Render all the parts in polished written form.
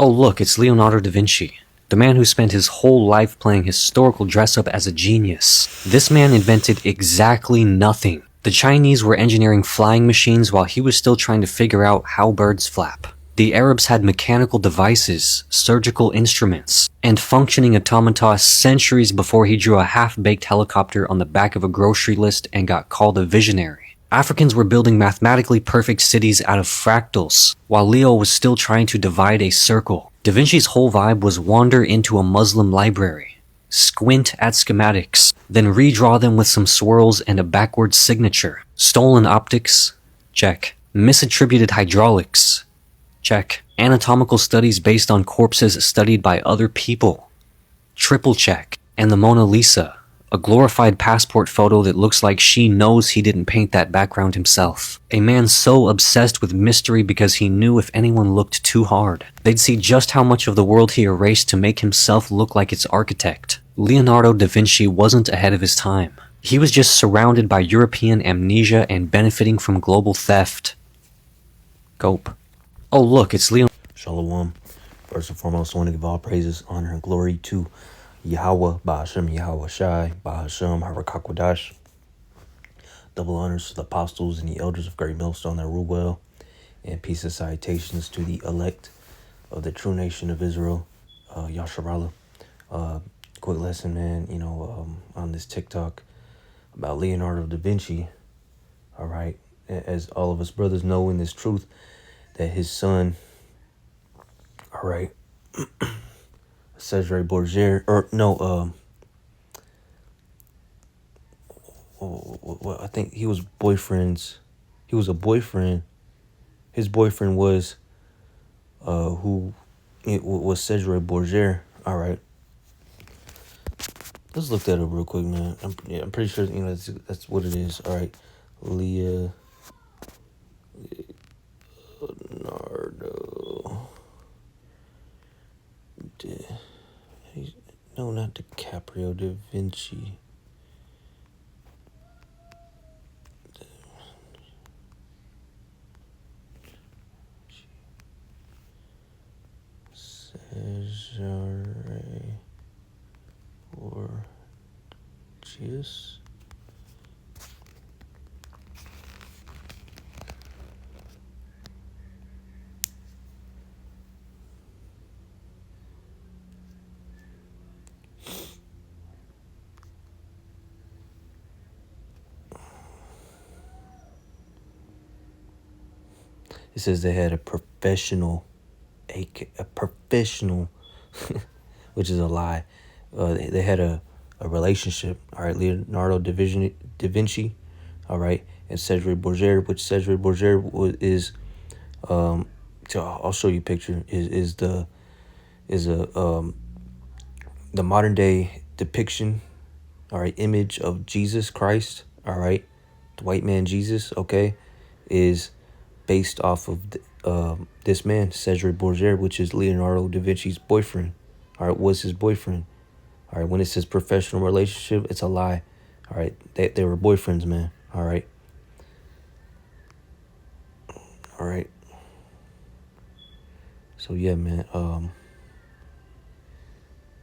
Oh look, it's Leonardo da Vinci, the man who spent his whole life playing historical dress-up as a genius. This man invented exactly nothing. The Chinese were engineering flying machines while he was still trying to figure out how birds flap. The Arabs had mechanical devices, surgical instruments, and functioning automata centuries before he drew a half-baked helicopter on the back of a grocery list and got called a visionary. Africans were building mathematically perfect cities out of fractals, while Leo was still trying to divide a circle. Da Vinci's whole vibe was wander into a Muslim library, squint at schematics, then redraw them with some swirls and a backwards signature. Stolen optics? Check. Misattributed hydraulics? Check. Anatomical studies based on corpses studied by other people? Triple check. And the Mona Lisa, a glorified passport photo that looks like she knows he didn't paint that background himself. A man so obsessed with mystery because he knew if anyone looked too hard, they'd see just how much of the world he erased to make himself look like its architect. Leonardo da Vinci wasn't ahead of his time. He was just surrounded by European amnesia and benefiting from global theft. Cope. Oh look, it's Leonardo. Shalom. First and foremost, I want to give all praises, honor, and glory to Yahweh, Ba'ashem, Yahweh Shai, Ba'ashem, Harakakwadash. Double honors to the apostles and the elders of Great Millstone that rule well, and peace and salutations to the elect of the true nation of Israel, Yasharallah. Quick lesson, man, on this TikTok about Leonardo da Vinci. All right, as all of us brothers know in this truth, that his son, all right, Cesare Borgia, I think he was a boyfriend. His boyfriend was, was Cesare Borgia. All right. Let's look that up real quick, man. I'm pretty sure, that's what it is. All right. Leonardo. No, not DiCaprio. Da Vinci. Cesare Borgias. It says they had a professional, which is a lie. They had a relationship. All right, Leonardo da Vinci, all right, and Cesare Borgia, which Cesare Borgia is, so I'll show you a picture. Is the modern day depiction, all right, image of Jesus Christ, all right, the white man Jesus, okay, is based off of this man, Cesare Borgia, which is Leonardo da Vinci's boyfriend. All right, was his boyfriend. All right, when it says professional relationship, it's a lie. All right, they were boyfriends, man. All right. All right. So yeah, man.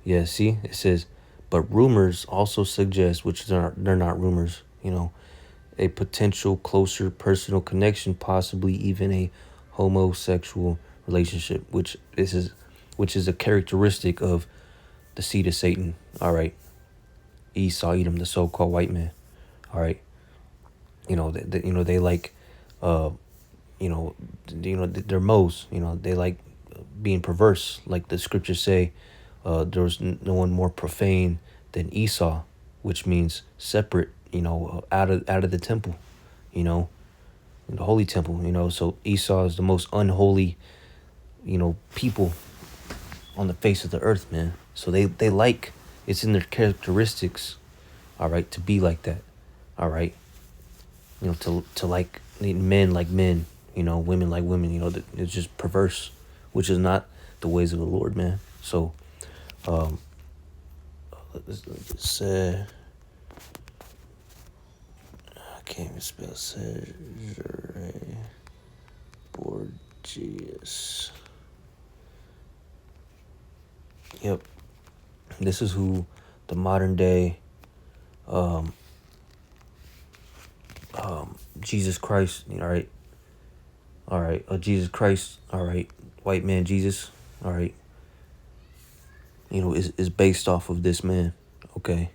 Yeah, see, it says, but rumors also suggest, which they're not rumors, a potential closer personal connection, possibly even a homosexual relationship, which is a characteristic of the seed of Satan. All right, Esau, Edom, the so-called white man. All right, they like, they're Moes. They like being perverse, like the scriptures say. There was no one more profane than Esau, which means separate. Out of the temple. In the holy temple. So Esau is the most unholy, people on the face of the earth, man. So they like, it's in their characteristics, all right, to be like that, all right. To like men like men, women like women. It's just perverse, which is not the ways of the Lord, man. So, let's say, I can't even spell Cesare Borgias. Yep. This is who the modern day Jesus Christ, all right, Jesus Christ, all right, white man Jesus, all right, is based off of this man, okay,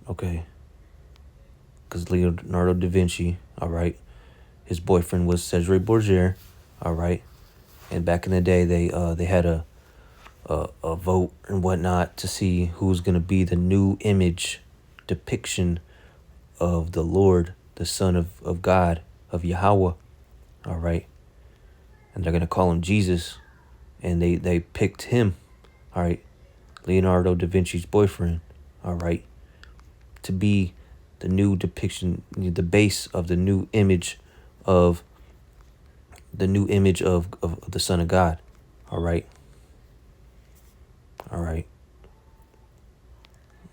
okay, because Leonardo da Vinci, all right, his boyfriend was Cesare Borgia, all right, and back in the day they had a vote and whatnot to see who's gonna be the new image depiction of the Lord, the Son of God, of Yahweh, all right, and they're gonna call him Jesus, and they picked him, all right, Leonardo da Vinci's boyfriend, all right, to be the new depiction, the base of the new image of the Son of God, all right, all right,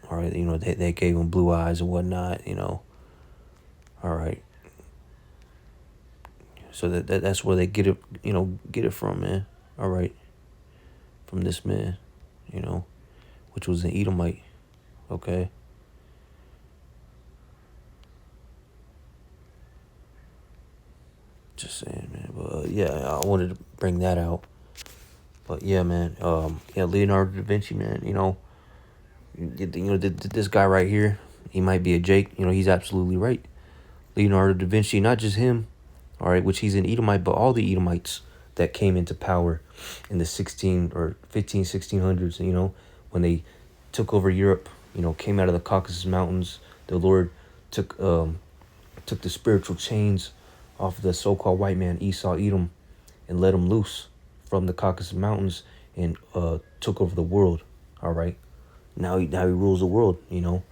all right. They gave him blue eyes and whatnot, all right. So that's where they get it from, man. All right, from this man, which was an Edomite, okay. Just saying, man. But yeah, I wanted to bring that out. But yeah, man. Yeah, Leonardo da Vinci, man. This guy right here, he might be a Jake. He's absolutely right. Leonardo da Vinci, not just him, all right, which he's an Edomite, but all the Edomites that came into power in the 16 or 15, 1600s. When they took over Europe. Came out of the Caucasus Mountains. The Lord took the spiritual chains off of the so-called white man Esau Edom and let him loose from the Caucasus Mountains and took over the world. All right, now he rules the world. And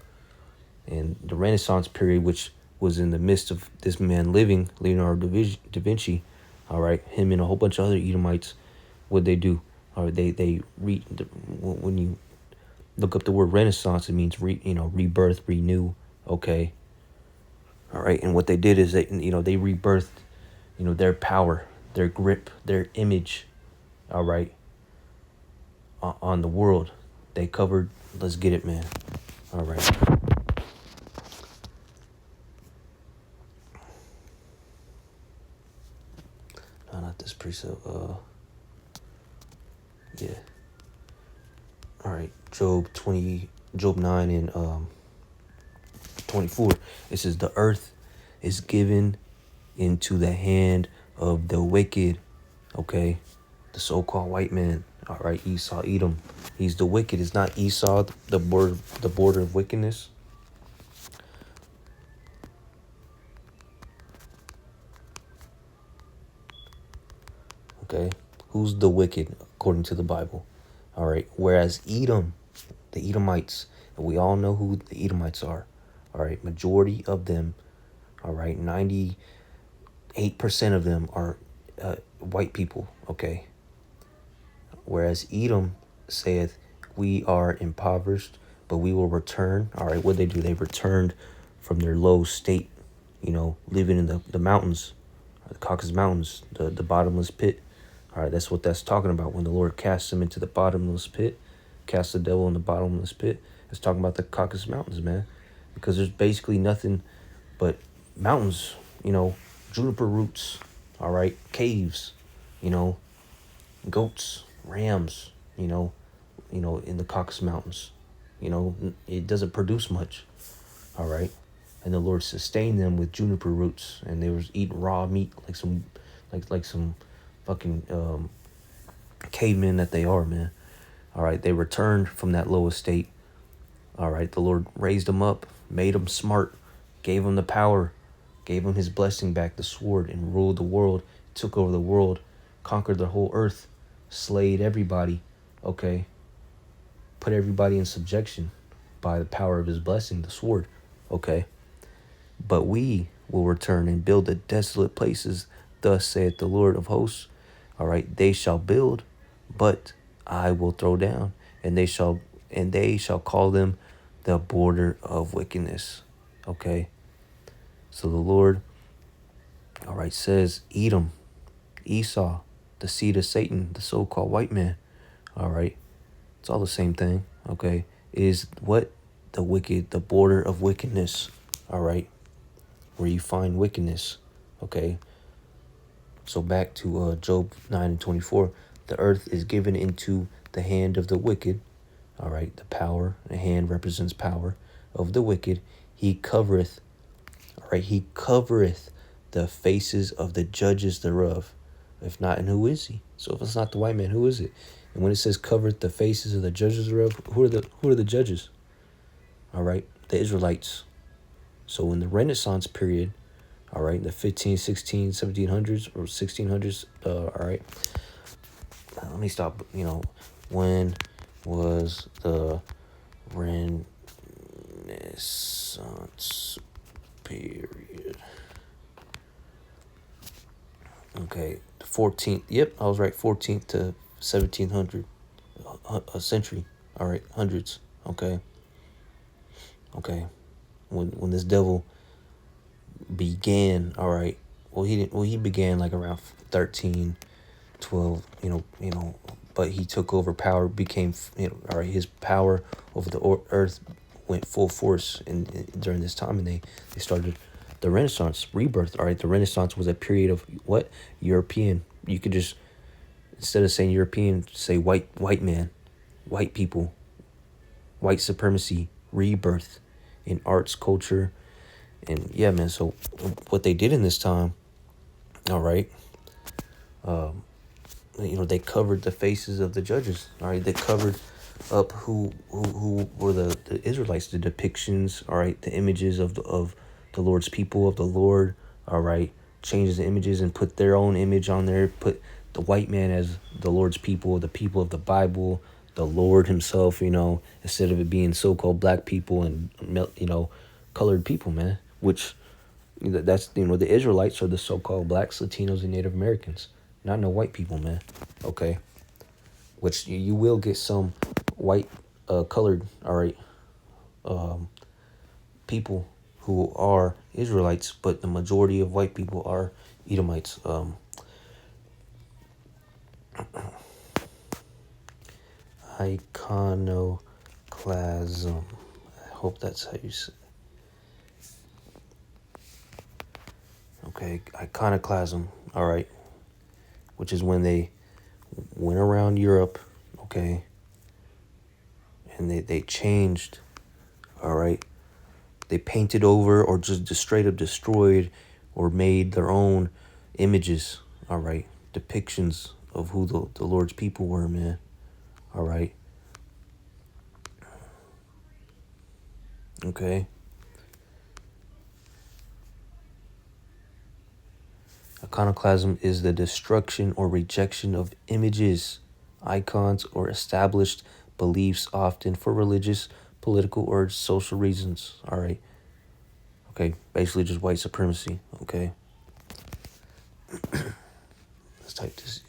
the Renaissance period, which was in the midst of this man living, Leonardo da Vinci. All right, him and a whole bunch of other Edomites. What they do? All right, when you look up the word Renaissance, it means rebirth, renew. Okay. All right, and what they did is they rebirthed, their power, their grip, their image, all right, on the world. They covered. Let's get it, man. All right. No, not this precept. Yeah. All right. Job 9 and 24. It says the earth is given into the hand of the wicked. Okay, the so-called white man. All right, Esau, Edom. He's the wicked. It's not Esau, the border of wickedness. Okay, who's the wicked according to the Bible? All right, whereas Edom, the Edomites, and we all know who the Edomites are. All right, majority of them. All right, 98% of them are white people. Okay. Whereas Edom saith, we are impoverished, but we will return. All right, what they do? They returned from their low state, living in the mountains, the Caucasus Mountains, the bottomless pit. All right, that's what that's talking about. When the Lord casts them into the bottomless pit, cast the devil in the bottomless pit, it's talking about the Caucasus Mountains, man. Because there's basically nothing but mountains, juniper roots, all right, caves, goats, rams, in the Caucasus Mountains. It doesn't produce much, all right? And the Lord sustained them with juniper roots, and they was eating raw meat like some fucking cavemen that they are, man. All right, they returned from that low estate. All right, the Lord raised them up, made them smart, gave them the power, gave them his blessing back, the sword, and ruled the world, took over the world, conquered the whole earth, slayed everybody, okay? Put everybody in subjection by the power of his blessing, the sword, okay? But we will return and build the desolate places, thus saith the Lord of hosts. All right, they shall build, but I will throw down, and they shall call them the border of wickedness. Okay. So the Lord, all right, says Edom, Esau, the seed of Satan, the so-called white man. all right, it's all the same thing, okay, is what? The wicked, the border of wickedness, all right, where you find wickedness, okay. So back to Job 9 and 24, the earth is given into the hand of the wicked, all right, the power, the hand represents power of the wicked. He covereth, all right, he covereth the faces of the judges thereof. If not, and who is he? So if it's not the white man, who is it? And when it says covereth the faces of the judges thereof, who are the judges? All right, the Israelites. So in the Renaissance period, all right, the 15, 16, 1700s or 1600s, all right, let me stop, when was the Renaissance period? Okay, the 14th, yep, I was right, 14th to 1700, a century, all right, hundreds, okay, when this devil began, all right, he began like around 13, 12, but he took over power, became, all right, his power over the earth went full force during this time, and they started the Renaissance, rebirth. All right, the Renaissance was a period of what? European. You could just, instead of saying European, say white man, white people, white supremacy, rebirth in arts, culture, and yeah, man. So what they did in this time, all right, they covered the faces of the judges. All right, they covered up who were the Israelites, the depictions. All right, the images of the Lord's people, of the Lord. All right, changes the images and put their own image on there. Put the white man as the Lord's people, the people of the Bible, the Lord Himself. Instead of it being so-called black people and colored people, man. Which that's the Israelites are the so-called blacks, Latinos, and Native Americans. Not no white people, man. Okay. Which you will get some white, colored, all right, people who are Israelites, but the majority of white people are Edomites. Iconoclasm. I hope that's how you say. Okay, iconoclasm. All right, which is when they went around Europe, okay, and they changed, all right, they painted over or just straight up destroyed or made their own images, all right, depictions of who the Lord's people were, man, all right, okay. Iconoclasm is the destruction or rejection of images, icons, or established beliefs, often for religious, political, or social reasons. All right. Okay. Basically, just white supremacy. Okay. Let's type this.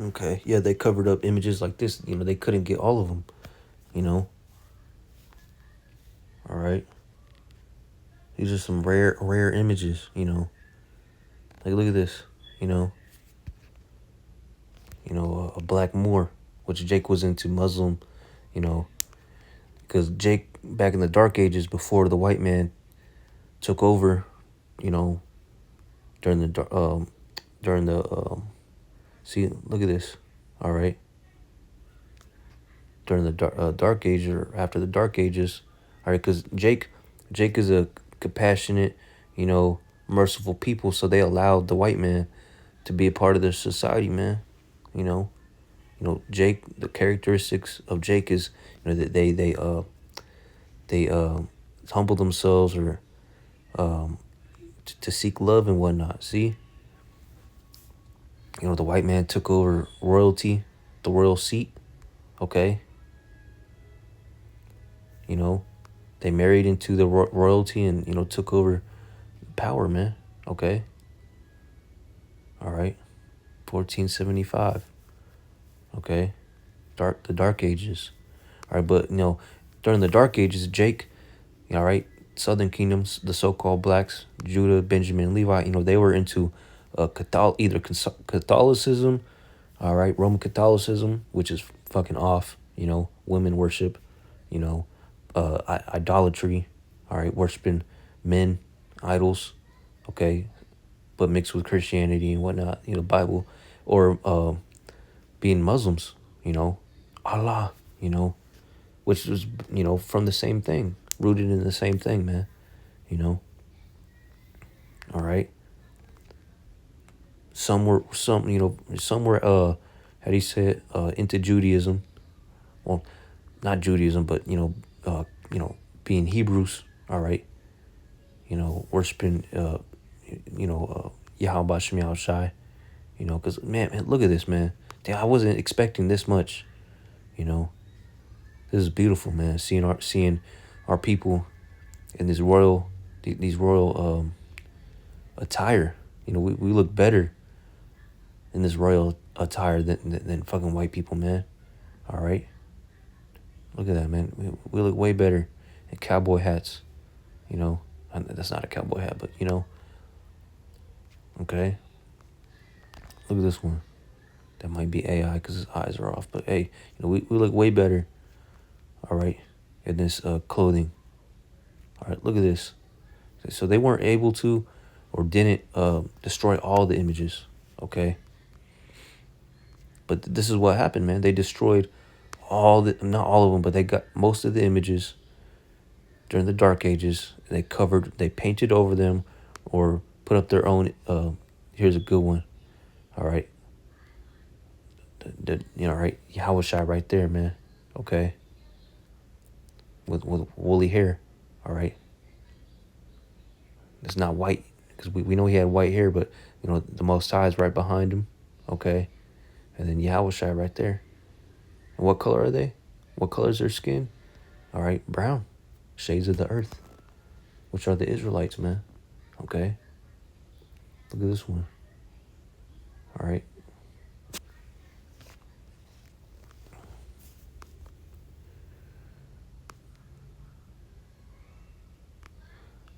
Okay. Yeah, they covered up images like this. They couldn't get all of them. All right. These are some rare images. Like look at this. You know. A black Moor, which Jake was into Muslim. You know, because Jake back in the Dark Ages before the white man took over. During the see, look at this. All right. During the Dark Age or after the Dark Ages, all right, because Jake is a compassionate, merciful people, so they allowed the white man to be a part of their society, man. You know, Jake. The characteristics of Jake is, that they humble themselves or to seek love and whatnot. See, the white man took over royalty, the royal seat. Okay, you know, they married into the royalty and took over power, man. Okay, all right, 1475. Okay, the Dark Ages. All right, but during the Dark Ages, Jake, all right, Southern kingdoms, the so-called blacks, Judah, Benjamin, Levi, they were into either Catholicism, all right, Roman Catholicism, which is fucking off, women worship, you know, idolatry, all right, worshiping men, idols, okay, but mixed with Christianity and whatnot, Bible, or being Muslims, Allah, which was, from the same thing, rooted in the same thing, man, you know, all right. Some were, how do you say it, into Judaism. Well, not Judaism, but, being Hebrews, all right, worshiping, Yahweh Shem Yahweh Shai, because, man, look at this, man. Damn, I wasn't expecting this much, you know. This is beautiful, man. Seeing our people in this these royal attire. We look better in this royal attire than fucking white people, man. All right, look at that, man. We look way better in cowboy hats. That's not a cowboy hat, but okay. Look at this one. That might be AI because his eyes are off. But hey, we look way better. All right, in this clothing. All right, look at this. So they weren't able to, or didn't destroy all the images. Okay. But this is what happened, man. They destroyed not all of them, but they got most of the images during the Dark Ages. They painted over them, or put up their own. Here's a good one. All right. Right. Yahweh Shai right there, man. Okay. With woolly hair. All right. It's not white because we know he had white hair, but the Most High is right behind him. Okay. And then Yahweh Shai right there. And what color are they? What color is their skin? All right, brown. Shades of the earth, which are the Israelites, man. Okay. Look at this one. All right.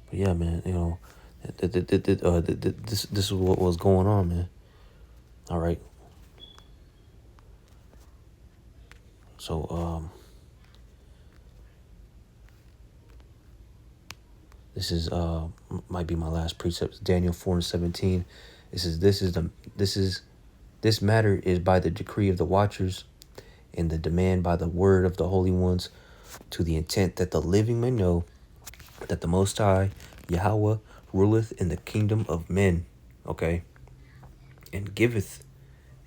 But yeah, man, this is what was going on, man. All right. So this is might be my last precept. Daniel 4:17. It says this matter is by the decree of the watchers, and the demand by the word of the holy ones, to the intent that the living may know that the Most High, Yahweh, ruleth in the kingdom of men, okay, and giveth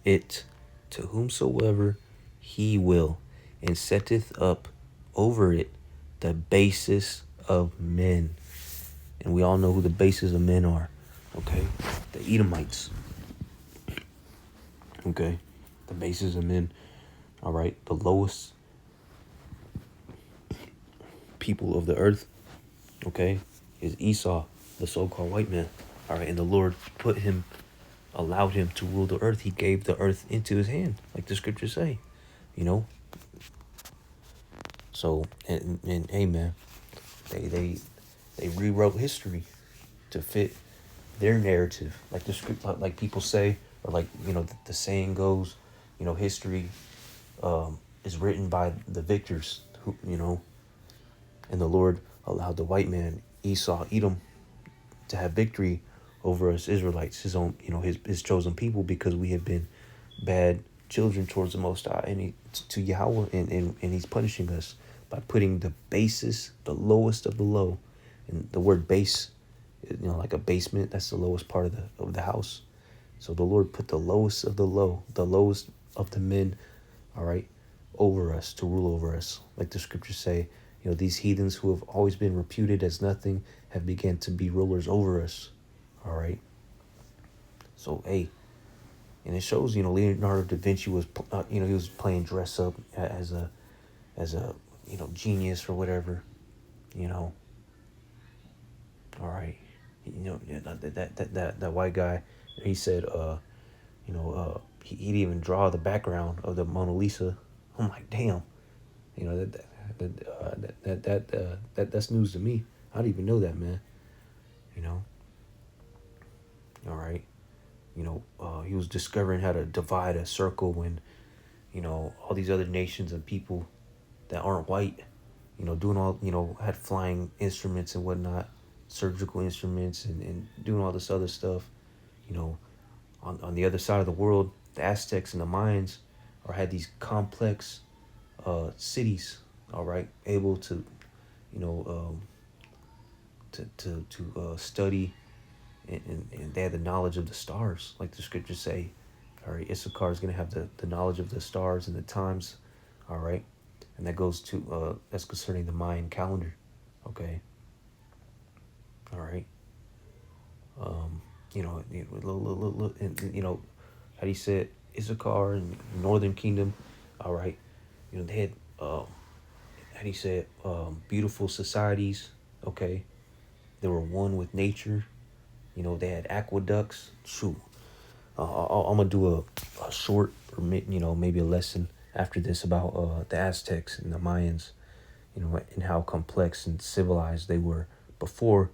it to whomsoever he will, and setteth up over it the basest of men. And we all know who the basest of men are, okay? The Edomites, okay? The basest of men, all right? The lowest people of the earth, okay, is Esau, the so-called white man, all right? And the Lord allowed him to rule the earth. He gave the earth into his hand, like the scriptures say, So, and hey, man, they rewrote history to fit their narrative, like the script, like people say, or like the saying goes, history is written by the victors, and the Lord allowed the white man, Esau, Edom, to have victory over us Israelites, his own, his chosen people, because we have been bad children towards the Most High, and to Yahweh, and he's punishing us by putting the basest, the lowest of the low, and the word base, like a basement, that's the lowest part of the house. So the Lord put the lowest of the low, the lowest of the men, all right, over us, to rule over us, like the scriptures say. These heathens who have always been reputed as nothing have begun to be rulers over us. All right. So, hey, And it shows, Leonardo da Vinci was, he was playing dress up as a genius or whatever, you know. All right, yeah, that white guy, he said, he didn't even draw the background of the Mona Lisa. I'm like, damn, that's news to me. I didn't even know that, man. You know. All right. He was discovering how to divide a circle when, all these other nations and people that aren't white, doing all, had flying instruments and whatnot, surgical instruments and doing all this other stuff, you know, on the other side of the world, the Aztecs and the Mayans or had these complex cities, all right, able to, you know, study and they had the knowledge of the stars, like the scriptures say. All right, Issachar is going to have the knowledge of the stars and the times, all right, and that goes to that's concerning the Mayan calendar, okay, all right, how do you say it? Issachar and Northern Kingdom, all right, they had how do you say it? Beautiful societies, okay, they were one with nature, they had aqueducts. Shoot, I'm gonna do a short or maybe a lesson after this about the Aztecs and the Mayans, and how complex and civilized they were before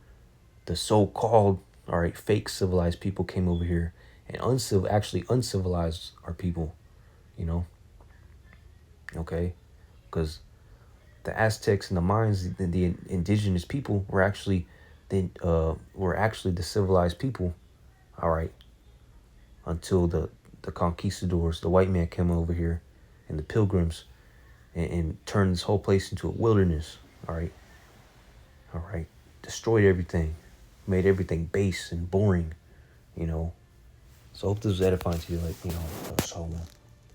the so-called all right fake civilized people came over here and actually uncivilized our people, you know. Okay, because the Aztecs and the Mayans, the indigenous people, were actually the civilized people. All right, until the conquistadors, the white man, came over here, and the pilgrims, and turned this whole place into a wilderness. All right, destroyed everything, made everything base and boring, you know. So I hope this was edifying to you, like, so man.